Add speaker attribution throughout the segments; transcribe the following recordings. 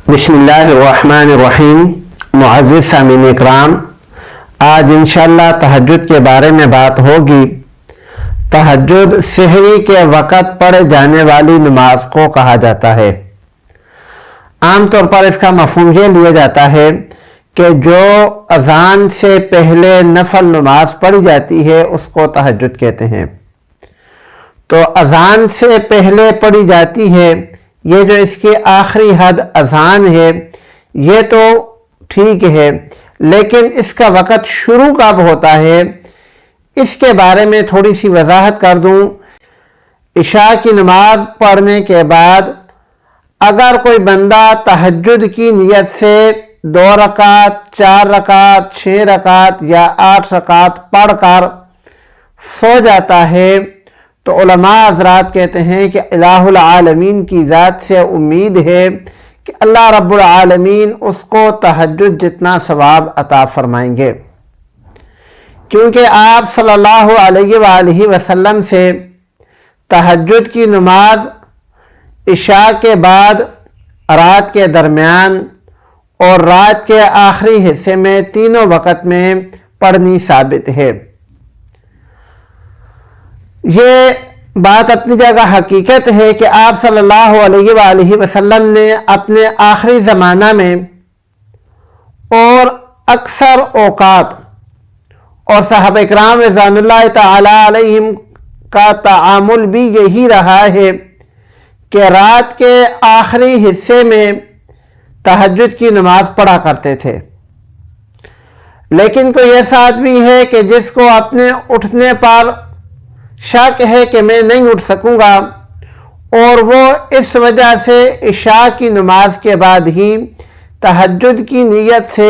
Speaker 1: بسم اللہ الرحمن الرحیم۔ معزز سامعین اکرام، آج انشاءاللہ تہجد کے بارے میں بات ہوگی۔ تہجد سحری کے وقت پڑھے جانے والی نماز کو کہا جاتا ہے۔ عام طور پر اس کا مفہوم یہ لیا جاتا ہے کہ جو اذان سے پہلے نفل نماز پڑھی جاتی ہے اس کو تہجد کہتے ہیں۔ تو اذان سے پہلے پڑھی جاتی ہے، یہ جو اس کی آخری حد اذان ہے یہ تو ٹھیک ہے، لیکن اس کا وقت شروع کب ہوتا ہے اس کے بارے میں تھوڑی سی وضاحت کر دوں۔ عشاء کی نماز پڑھنے کے بعد اگر کوئی بندہ تہجد کی نیت سے 2 رکعت، 4 رکعت، 6 رکعت یا 8 رکعت پڑھ کر سو جاتا ہے تو علماء حضرات کہتے ہیں کہ الہ العالمین کی ذات سے امید ہے کہ اللہ رب العالمین اس کو تہجد جتنا ثواب عطا فرمائیں گے، کیونکہ آپ صلی اللہ علیہ وآلہ وسلم سے تہجد کی نماز عشاء کے بعد، رات کے درمیان اور رات کے آخری حصے میں تینوں وقت میں پڑھنی ثابت ہے۔ یہ بات اپنی جگہ حقیقت ہے کہ آپ صلی اللہ علیہ وآلہ وسلم نے اپنے آخری زمانہ میں اور اکثر اوقات اور صحابہ اکرام رضوان اللہ تعالی علیہم کا تعامل بھی یہی رہا ہے کہ رات کے آخری حصے میں تہجد کی نماز پڑھا کرتے تھے۔ لیکن کوئی ایسا آدمی ہے کہ جس کو اپنے اٹھنے پر شک ہے کہ میں نہیں اٹھ سکوں گا اور وہ اس وجہ سے عشاء کی نماز کے بعد ہی تہجد کی نیت سے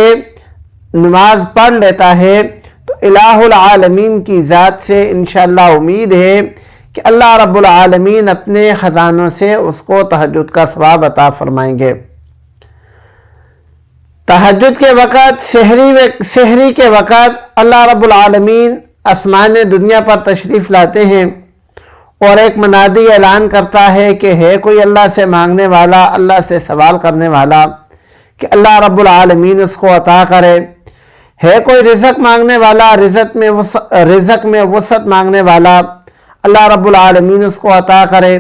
Speaker 1: نماز پڑھ لیتا ہے، تو الہ العالمین کی ذات سے انشاءاللہ امید ہے کہ اللہ رب العالمین اپنے خزانوں سے اس کو تہجد کا ثواب عطا فرمائیں گے۔ تہجد کے وقت، سحری کے وقت اللہ رب العالمین آسمان دنیا پر تشریف لاتے ہیں اور ایک منادی اعلان کرتا ہے کہ ہے کوئی اللہ سے مانگنے والا، اللہ سے سوال کرنے والا کہ اللہ رب العالمین اس کو عطا کرے، ہے کوئی رزق مانگنے والا، رزق میں وسعت مانگنے والا، اللہ رب العالمین اس کو عطا کرے،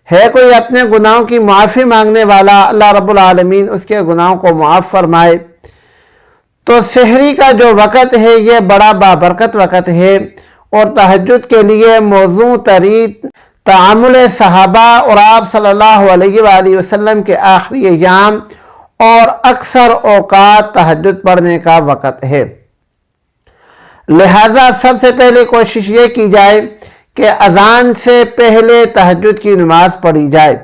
Speaker 1: ہے کوئی اپنے گناہوں کی معافی مانگنے والا، اللہ رب العالمین اس کے گناہوں کو معاف فرمائے۔ تو سحری کا جو وقت ہے یہ بڑا بابرکت وقت ہے اور تہجد کے لیے موزوں ترین تعامل صحابہ اور آپ صلی اللہ علیہ وآلہ وسلم کے آخری ایام اور اکثر اوقات تہجد پڑھنے کا وقت ہے۔ لہذا سب سے پہلے کوشش یہ کی جائے کہ اذان سے پہلے تہجد کی نماز پڑھی جائے۔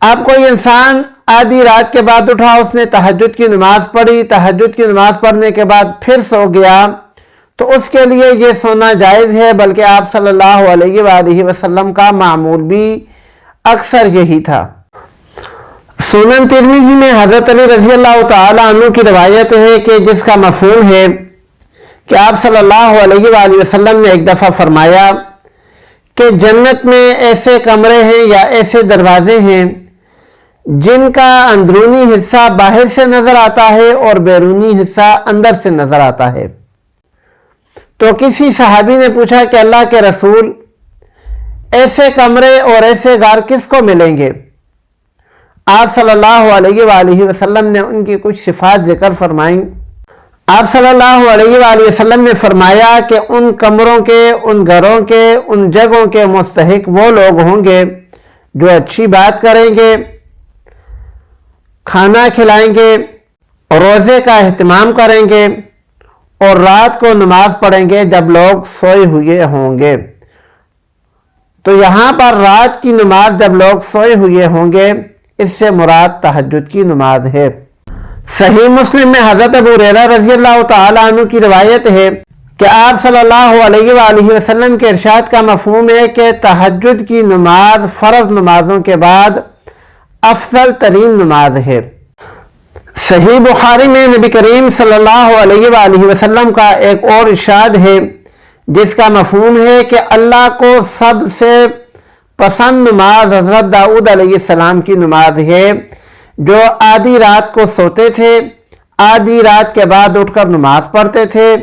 Speaker 1: اب کوئی انسان آدھی رات کے بعد اٹھا، اس نے تہجد کی نماز پڑھی، تہجد کی نماز پڑھنے کے بعد پھر سو گیا، تو اس کے لیے یہ سونا جائز ہے، بلکہ آپ صلی اللہ علیہ وآلہ وسلم کا معمول بھی اکثر یہی تھا۔ سنن ترمذی میں حضرت علی رضی اللہ تعالی عنہ کی روایت ہے کہ جس کا مفہوم ہے کہ آپ صلی اللہ علیہ وآلہ وسلم نے ایک دفعہ فرمایا کہ جنت میں ایسے کمرے ہیں یا ایسے دروازے ہیں جن کا اندرونی حصہ باہر سے نظر آتا ہے اور بیرونی حصہ اندر سے نظر آتا ہے۔ تو کسی صحابی نے پوچھا کہ اللہ کے رسول، ایسے کمرے اور ایسے گھر کس کو ملیں گے؟ آپ صلی اللہ علیہ وآلہ وسلم نے ان کی کچھ صفات ذکر فرمائیں۔ آپ صلی اللہ علیہ وآلہ وسلم نے فرمایا کہ ان کمروں کے، ان گھروں کے، ان جگہوں کے مستحق وہ لوگ ہوں گے جو اچھی بات کریں گے، کھانا کھلائیں گے، روزے کا اہتمام کریں گے اور رات کو نماز پڑھیں گے جب لوگ سوئے ہوئے ہوں گے۔ تو یہاں پر رات کی نماز جب لوگ سوئے ہوئے ہوں گے، اس سے مراد تہجد کی نماز ہے۔ صحیح مسلم میں حضرت ابو ہریرہ رضی اللہ تعالی عنہ کی روایت ہے کہ آپ صلی اللہ علیہ وآلہ وسلم کے ارشاد کا مفہوم ہے کہ تہجد کی نماز فرض نمازوں کے بعد افضل ترین نماز ہے۔ صحیح بخاری میں نبی کریم صلی اللہ علیہ وآلہ وسلم کا ایک اور ارشاد ہے جس کا مفہوم ہے کہ اللہ کو سب سے پسند نماز حضرت داؤد علیہ السلام کی نماز ہے، جو آدھی رات کو سوتے تھے، آدھی رات کے بعد اٹھ کر نماز پڑھتے تھے،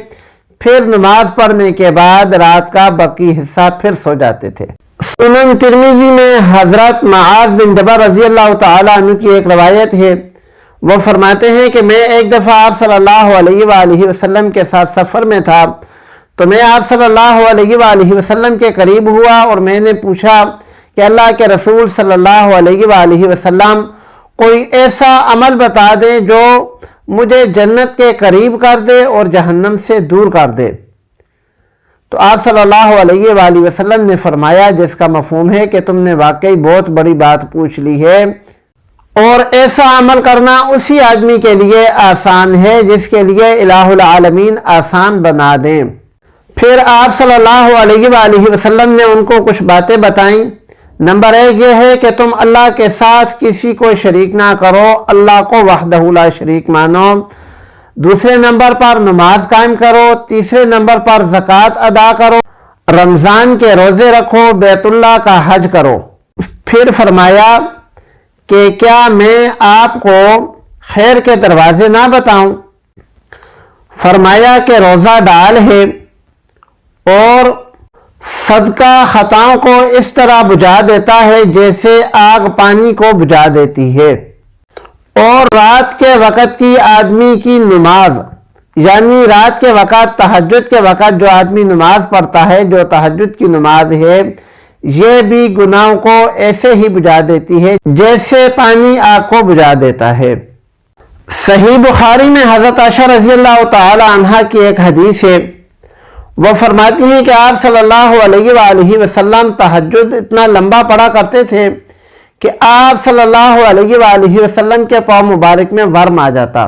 Speaker 1: پھر نماز پڑھنے کے بعد رات کا باقی حصہ پھر سو جاتے تھے۔ سنن ترمذی میں حضرت معاذ بن جبل رضی اللہ تعالیٰ عنہ کی ایک روایت ہے، وہ فرماتے ہیں کہ میں ایک دفعہ آپ صلی اللہ علیہ وآلہ وسلم کے ساتھ سفر میں تھا، تو میں آپ صلی اللہ علیہ وآلہ وسلم کے قریب ہوا اور میں نے پوچھا کہ اللہ کے رسول صلی اللہ علیہ وآلہ وسلم کوئی ایسا عمل بتا دیں جو مجھے جنت کے قریب کر دے اور جہنم سے دور کر دے۔ تو آپ صلی اللہ علیہ وآلہ وسلم نے فرمایا، جس کا مفہوم ہے کہ تم نے واقعی بہت بڑی بات پوچھ لی ہے، اور ایسا عمل کرنا اسی آدمی کے لیے آسان ہے جس کے لیے الہ العالمین آسان بنا دیں۔ پھر آپ صلی اللہ علیہ وآلہ وسلم نے ان کو کچھ باتیں بتائیں۔ نمبر 1 یہ ہے کہ تم اللہ کے ساتھ کسی کو شریک نہ کرو، اللہ کو وحدہ لا شریک مانو۔ دوسرے نمبر پر نماز قائم کرو۔ تیسرے نمبر پر زکوٰۃ ادا کرو، رمضان کے روزے رکھو، بیت اللہ کا حج کرو۔ پھر فرمایا کہ کیا میں آپ کو خیر کے دروازے نہ بتاؤں؟ فرمایا کہ روزہ ڈال ہے اور صدقہ خطاؤں کو اس طرح بجھا دیتا ہے جیسے آگ پانی کو بجھا دیتی ہے، اور رات کے وقت کی آدمی کی نماز، یعنی رات کے وقت تہجد کے وقت جو آدمی نماز پڑھتا ہے، جو تہجد کی نماز ہے، یہ بھی گناہوں کو ایسے ہی بجھا دیتی ہے جیسے پانی آگ کو بجھا دیتا ہے۔ صحیح بخاری میں حضرت عائشہ رضی اللہ تعالی عنہا کی ایک حدیث ہے، وہ فرماتی ہیں کہ آپ صلی اللہ علیہ وآلہ وسلم تہجد اتنا لمبا پڑھا کرتے تھے کہ آپ صلی اللہ علیہ وآلہ وسلم کے پاؤں مبارک میں ورم آ جاتا۔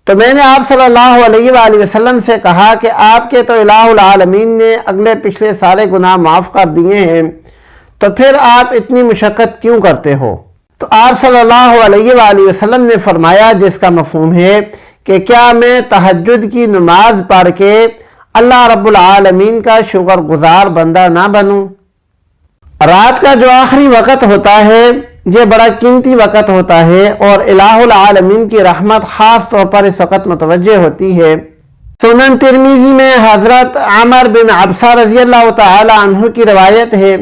Speaker 1: تو میں نے آپ صلی اللہ علیہ وآلہ وسلم سے کہا کہ آپ کے تو الہ العالمین نے اگلے پچھلے سارے گناہ معاف کر دیے ہیں، تو پھر آپ اتنی مشقت کیوں کرتے ہو؟ تو آپ صلی اللہ علیہ وآلہ وسلم نے فرمایا، جس کا مفہوم ہے کہ کیا میں تہجد کی نماز پڑھ کے اللہ رب العالمین کا شکر گزار بندہ نہ بنوں؟ رات کا جو آخری وقت ہوتا ہے یہ بڑا قیمتی وقت ہوتا ہے، اور الہ العالمین کی رحمت خاص طور پر اس وقت متوجہ ہوتی ہے۔ سنن ترمذی میں حضرت عمر بن عبسہ رضی اللہ تعالی عنہ کی روایت ہے،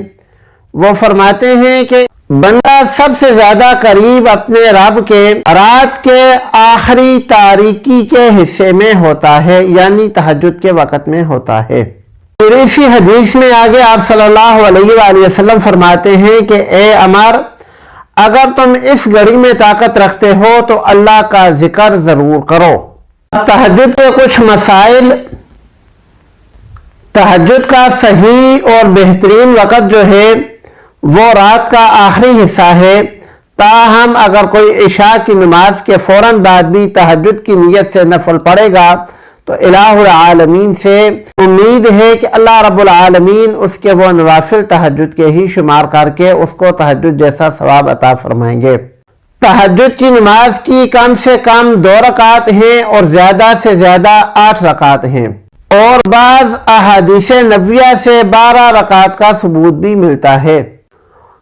Speaker 1: وہ فرماتے ہیں کہ بندہ سب سے زیادہ قریب اپنے رب کے رات کے آخری تاریکی کے حصے میں ہوتا ہے، یعنی تہجد کے وقت میں ہوتا ہے۔ پھر اسی حدیث میں آگے آپ صلی اللہ علیہ وآلہ وسلم فرماتے ہیں کہ اے عمر، اگر تم اس گھڑی میں طاقت رکھتے ہو تو اللہ کا ذکر ضرور کرو۔ تہجد کے کچھ مسائل۔ تہجد کا صحیح اور بہترین وقت جو ہے وہ رات کا آخری حصہ ہے، تاہم اگر کوئی عشاء کی نماز کے فوراً بعد بھی تہجد کی نیت سے نفل پڑھے گا تو الہ العالمین سے امید ہے کہ اللہ رب العالمین اس کے وہ نوافل تہجد کے ہی شمار کر کے اس کو تہجد جیسا ثواب عطا فرمائیں گے۔ تہجد کی نماز کی کم سے کم 2 رکعت ہیں اور زیادہ سے زیادہ 8 رکعت ہیں، اور بعض احادیث نبویہ سے 12 رکعت کا ثبوت بھی ملتا ہے۔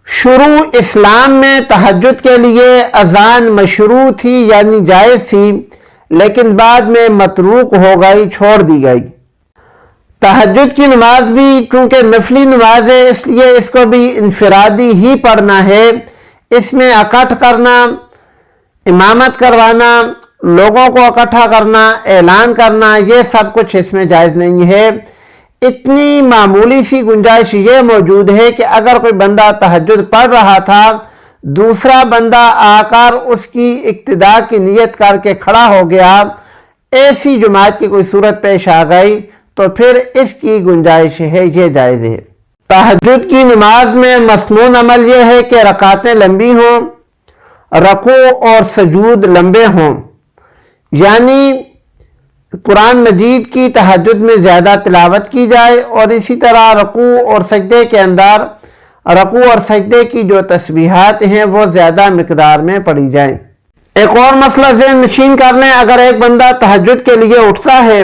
Speaker 1: شروع اسلام میں تہجد کے لیے اذان مشروع تھی، یعنی جائز تھی، لیکن بعد میں متروک ہو گئی، چھوڑ دی گئی۔ تہجد کی نماز بھی کیونکہ نفلی نماز ہے اس لیے اس کو بھی انفرادی ہی پڑھنا ہے، اس میں اکٹھ کرنا، امامت کروانا، لوگوں کو اکٹھا کرنا، اعلان کرنا، یہ سب کچھ اس میں جائز نہیں ہے۔ اتنی معمولی سی گنجائش یہ موجود ہے کہ اگر کوئی بندہ تہجد پڑھ رہا تھا، دوسرا بندہ آ کر اس کی اقتداء کی نیت کر کے کھڑا ہو گیا، ایسی جماعت کی کوئی صورت پیش آ گئی تو پھر اس کی گنجائش ہے، یہ جائز ہے۔ تہجد کی نماز میں مسنون عمل یہ ہے کہ رکعتیں لمبی ہوں، رکوع اور سجود لمبے ہوں، یعنی قرآن مجید کی تہجد میں زیادہ تلاوت کی جائے، اور اسی طرح رکوع اور سجدے کے اندر رکوع اور سجدے کی جو تسبیحات ہیں وہ زیادہ مقدار میں پڑھی جائیں۔ ایک اور مسئلہ ذہن نشین کر لیں، اگر ایک بندہ تہجد کے لیے اٹھتا ہے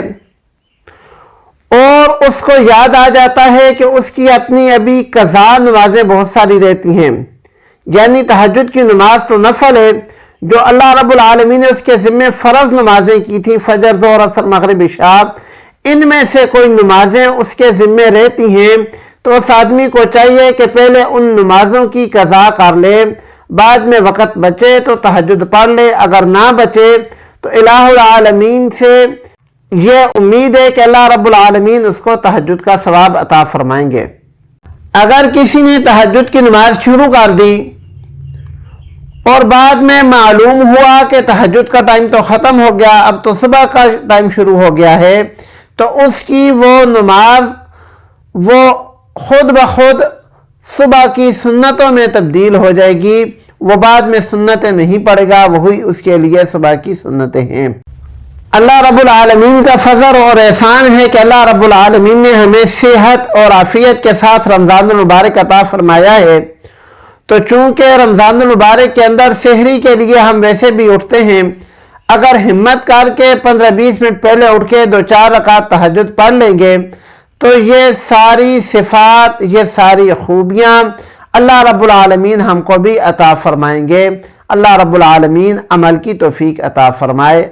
Speaker 1: اور اس کو یاد آ جاتا ہے کہ اس کی اپنی ابھی قضا نمازیں بہت ساری رہتی ہیں، یعنی تہجد کی نماز تو نفل ہے جو اللہ رب العالمین نے اس کے ذمہ فرض نمازیں کی تھی، فجر، ظہر، عصر، مغرب، عشاء، ان میں سے کوئی نمازیں اس کے ذمہ رہتی ہیں تو اس آدمی کو چاہیے کہ پہلے ان نمازوں کی قضا کر لے، بعد میں وقت بچے تو تہجد پڑھ لے، اگر نہ بچے تو الہ العالمین سے یہ امید ہے کہ اللہ رب العالمین اس کو تہجد کا ثواب عطا فرمائیں گے۔ اگر کسی نے تہجد کی نماز شروع کر دی اور بعد میں معلوم ہوا کہ تہجد کا ٹائم تو ختم ہو گیا، اب تو صبح کا ٹائم شروع ہو گیا ہے، تو اس کی وہ نماز وہ خود بخود صبح کی سنتوں میں تبدیل ہو جائے گی، وہ بعد میں سنتیں نہیں پڑے گا، وہی اس کے لیے صبح کی سنتیں ہیں۔ اللہ رب العالمین کا فضل اور احسان ہے کہ اللہ رب العالمین نے ہمیں صحت اور عافیت کے ساتھ رمضان المبارک عطا فرمایا ہے، تو چونکہ رمضان المبارک کے اندر سحری کے لیے ہم ویسے بھی اٹھتے ہیں، اگر ہمت کر کے 15-20 منٹ پہلے اٹھ کے 2-4 رکعت تہجد پڑھ لیں گے تو یہ ساری صفات، یہ ساری خوبیاں اللہ رب العالمین ہم کو بھی عطا فرمائیں گے۔ اللہ رب العالمین عمل کی توفیق عطا فرمائے۔